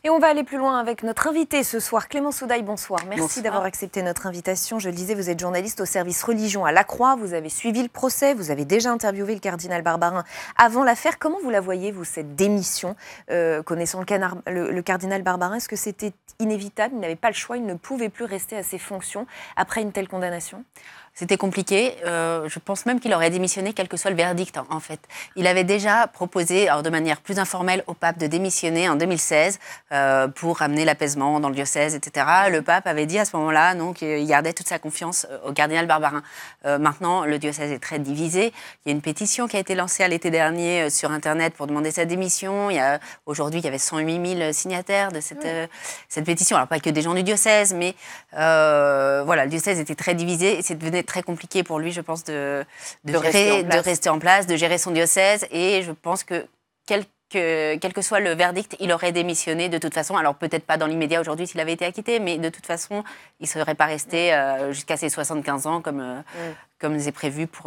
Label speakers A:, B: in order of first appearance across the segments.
A: Et on va aller plus loin avec notre invité ce soir, Clémence Oudaille, bonsoir. Merci d'avoir accepté notre invitation. Je le disais, vous êtes journaliste au service religion à La Croix. Vous avez suivi le procès, vous avez déjà interviewé le cardinal Barbarin avant l'affaire. Comment vous la voyez, vous, cette démission connaissant le cardinal Barbarin, est-ce que c'était inévitable? Il n'avait pas le choix, il ne pouvait plus rester à ses fonctions après une telle condamnation?
B: C'était compliqué. Je pense même qu'il aurait démissionné, quel que soit le verdict, en fait. Il avait déjà proposé, alors de manière plus informelle, au pape de démissionner en 2016 pour amener l'apaisement dans le diocèse, etc. Le pape avait dit à ce moment-là qu'il gardait toute sa confiance au cardinal Barbarin. Maintenant, le diocèse est très divisé. Il y a une pétition qui a été lancée à l'été dernier sur Internet pour demander sa démission. Aujourd'hui, il y avait 108 000 signataires de cette pétition. Alors, pas que des gens du diocèse, mais voilà, le diocèse était très divisé et c'est devenu très compliqué pour lui, je pense, de rester en place, de gérer son diocèse. Et je pense que quel que soit le verdict, il aurait démissionné de toute façon. Alors peut-être pas dans l'immédiat aujourd'hui s'il avait été acquitté, mais de toute façon, il ne serait pas resté jusqu'à ses 75 ans comme c'est prévu pour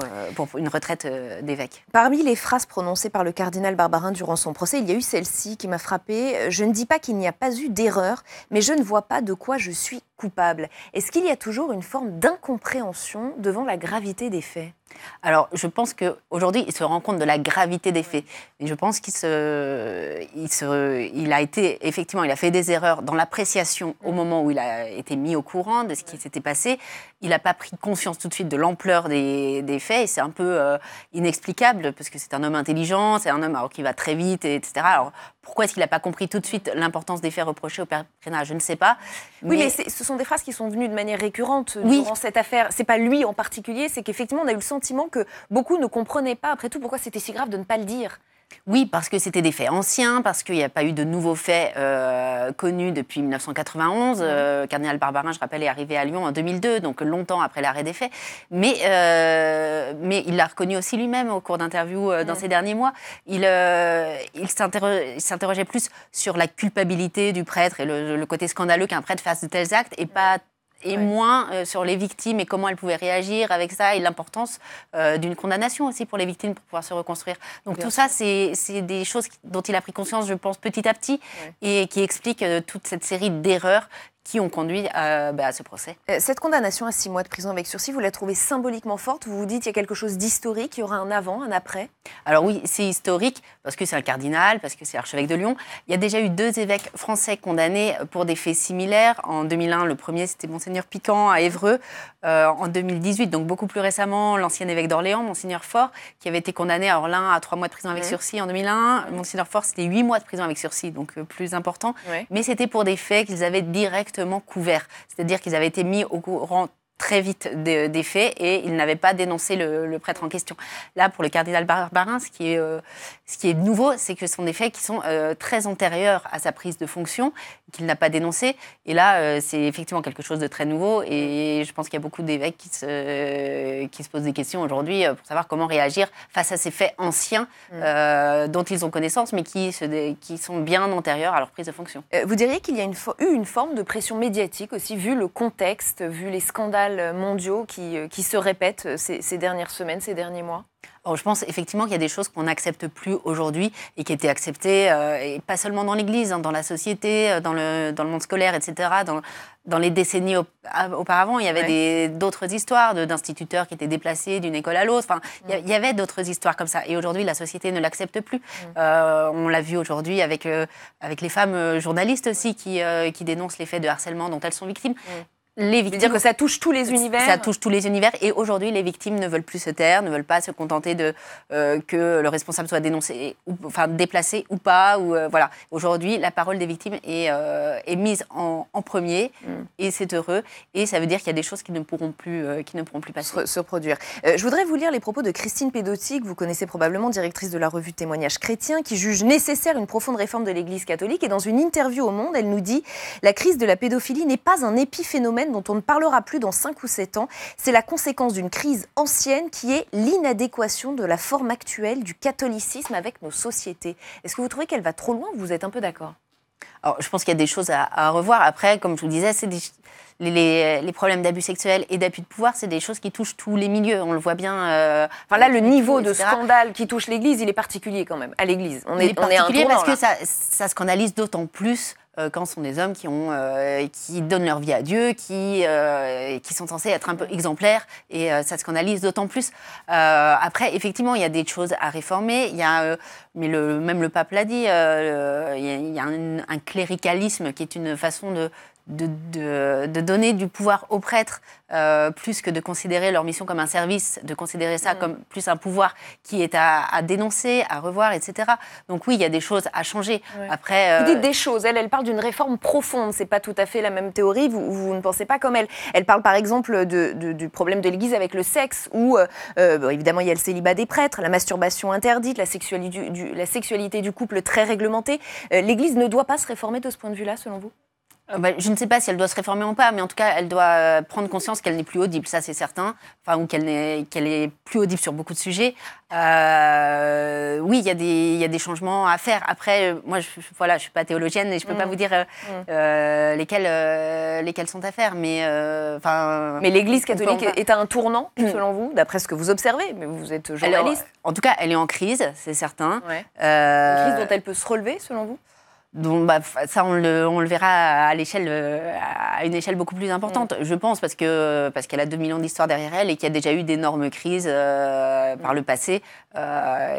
B: une retraite d'évêque.
A: Parmi les phrases prononcées par le cardinal Barbarin durant son procès, il y a eu celle-ci qui m'a frappée. « Je ne dis pas qu'il n'y a pas eu d'erreur, mais je ne vois pas de quoi je suis coupable. » Est-ce qu'il y a toujours une forme d'incompréhension devant la gravité des faits ?
B: Alors, je pense qu'aujourd'hui, il se rend compte de la gravité des faits. Et je pense qu'il a été, effectivement, il a fait des erreurs dans l'appréciation au moment où il a été mis au courant de ce qui s'était passé. Il n'a pas pris conscience tout de suite de l'ampleur des faits. Et c'est un peu inexplicable, parce que c'est un homme intelligent, c'est un homme qui va très vite, etc. Alors, pourquoi est-ce qu'il n'a pas compris tout de suite l'importance des faits reprochés au père Prénat? Je ne sais pas.
A: Oui, mais ce sont des phrases qui sont venues de manière récurrente durant cette affaire. C'est pas lui en particulier, c'est qu'effectivement, on a eu le sentiment que beaucoup ne comprenaient pas, après tout, pourquoi c'était si grave de ne pas le dire.
B: Oui, parce que c'était des faits anciens, parce qu'il n'y a pas eu de nouveaux faits connus depuis 1991. Cardinal Barbarin, je rappelle, est arrivé à Lyon en 2002, donc longtemps après l'arrêt des faits. Mais il l'a reconnu aussi lui-même au cours d'interviews dans ces derniers mois. Il s'interrogeait plus sur la culpabilité du prêtre et le côté scandaleux qu'un prêtre fasse de tels actes, et moins sur les victimes et comment elles pouvaient réagir avec ça, et l'importance d'une condamnation aussi pour les victimes pour pouvoir se reconstruire. Donc tout ça, c'est des choses dont il a pris conscience, je pense, petit à petit, et qui expliquent toute cette série d'erreurs qui ont conduit à ce procès.
A: Cette condamnation à 6 mois de prison avec sursis, vous la trouvez symboliquement forte? Vous vous dites qu'il y a quelque chose d'historique, il y aura un avant, un après?
B: Alors oui, c'est historique, parce que c'est un cardinal, parce que c'est archevêque de Lyon. Il y a déjà eu 2 évêques français condamnés pour des faits similaires. En 2001, le premier, c'était Monseigneur Piquant à Évreux. En 2018, donc beaucoup plus récemment, l'ancien évêque d'Orléans, Monseigneur Faure, qui avait été condamné, alors l'un à 3 mois de prison avec sursis en 2001. Monseigneur Faure, c'était 8 mois de prison avec sursis, donc plus important. Mais c'était pour des faits qu'ils avaient directement couverts. C'est-à-dire qu'ils avaient été mis au courant très vite des faits et ils n'avaient pas dénoncé le prêtre en question. Là, pour le cardinal Barbarin, ce qui est nouveau, c'est que ce sont des faits qui sont très antérieurs à sa prise de fonction, qu'il n'a pas dénoncé. Et là, c'est effectivement quelque chose de très nouveau. Et je pense qu'il y a beaucoup d'évêques qui se posent des questions aujourd'hui pour savoir comment réagir face à ces faits anciens dont ils ont connaissance, mais qui sont bien antérieurs à leur prise de fonction.
A: Vous diriez qu'il y a eu une forme de pression médiatique aussi, vu le contexte, vu les scandales mondiaux qui se répètent ces dernières semaines, ces derniers mois?
B: Alors, je pense effectivement qu'il y a des choses qu'on n'accepte plus aujourd'hui et qui étaient acceptées, et pas seulement dans l'Église, dans la société, dans le monde scolaire, etc. Dans les décennies auparavant, il y avait d'autres histoires d'instituteurs qui étaient déplacés d'une école à l'autre. Enfin, il y avait d'autres histoires comme ça. Et aujourd'hui, la société ne l'accepte plus. On l'a vu aujourd'hui avec les femmes journalistes aussi qui dénoncent les faits de harcèlement dont elles sont victimes. Les victimes,
A: dire que ça touche tous les univers.
B: Ça touche tous les univers. Et aujourd'hui, les victimes ne veulent plus se taire, ne veulent pas se contenter que le responsable soit dénoncé, déplacé ou pas. Voilà. Aujourd'hui, la parole des victimes est mise en premier, et c'est heureux. Et ça veut dire qu'il y a des choses qui ne pourront plus passer.
A: Se produire. Je voudrais vous lire les propos de Christine Pedotti, que vous connaissez probablement, directrice de la revue Témoignages chrétiens, qui juge nécessaire une profonde réforme de l'Église catholique. Et dans une interview au Monde, elle nous dit « La crise de la pédophilie n'est pas un épiphénomène dont on ne parlera plus dans 5 ou 7 ans. C'est la conséquence d'une crise ancienne qui est l'inadéquation de la forme actuelle du catholicisme avec nos sociétés. » Est-ce que vous trouvez qu'elle va trop loin ou vous êtes un peu d'accord?
B: Alors, je pense qu'il y a des choses à revoir. Après, comme je vous disais, c'est les problèmes d'abus sexuels et d'abus de pouvoir, c'est des choses qui touchent tous les milieux. On le voit bien.
A: Enfin là, le niveau de scandale qui touche l'Église, il est particulier quand même. À l'Église, on est particulier
B: parce que ça scandalise d'autant plus quand ce sont des hommes qui donnent leur vie à Dieu, qui sont censés être un peu exemplaires, et ça scandalise d'autant plus. Après, effectivement, il y a des choses à réformer, mais même le pape l'a dit, il y a un cléricalisme qui est une façon de donner du pouvoir aux prêtres, plus que de considérer leur mission comme un service, de considérer ça comme plus un pouvoir qui est à dénoncer, à revoir, etc. Donc oui, il y a des choses à changer.
A: Ouais.
B: Après,
A: vous dites des choses, elle parle d'une réforme profonde, c'est pas tout à fait la même théorie, vous ne pensez pas comme elle. Elle parle par exemple du problème de l'Église avec le sexe, où évidemment il y a le célibat des prêtres, la masturbation interdite, la sexualité du couple très réglementée. L'Église ne doit pas se réformer de ce point de vue-là, selon vous ?
B: Je ne sais pas si elle doit se réformer ou pas, mais en tout cas, elle doit prendre conscience qu'elle n'est plus audible, ça c'est certain, ou qu'elle est plus audible sur beaucoup de sujets. Oui, il y a des changements à faire. Après, moi, je suis pas théologienne et je peux pas vous dire lesquels sont à faire,
A: mais l'Église catholique est à un tournant, selon vous, d'après ce que vous observez, mais vous êtes journaliste.
B: En tout cas, elle est en crise, c'est certain.
A: Ouais. Une crise dont elle peut se relever, selon vous ?
B: Donc, ça, on le verra à une échelle beaucoup plus importante, je pense, parce qu'elle a 2000 ans d'histoire derrière elle et qu'il y a déjà eu d'énormes crises par le passé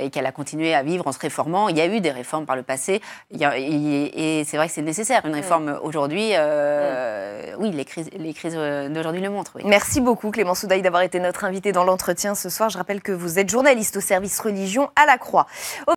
B: et qu'elle a continué à vivre en se réformant. Il y a eu des réformes par le passé et c'est vrai que c'est nécessaire. Une réforme aujourd'hui, oui, les crises d'aujourd'hui le montrent. Oui.
A: Merci beaucoup Clémence Houdaille d'avoir été notre invitée dans l'entretien ce soir. Je rappelle que vous êtes journaliste au service religion à la Croix.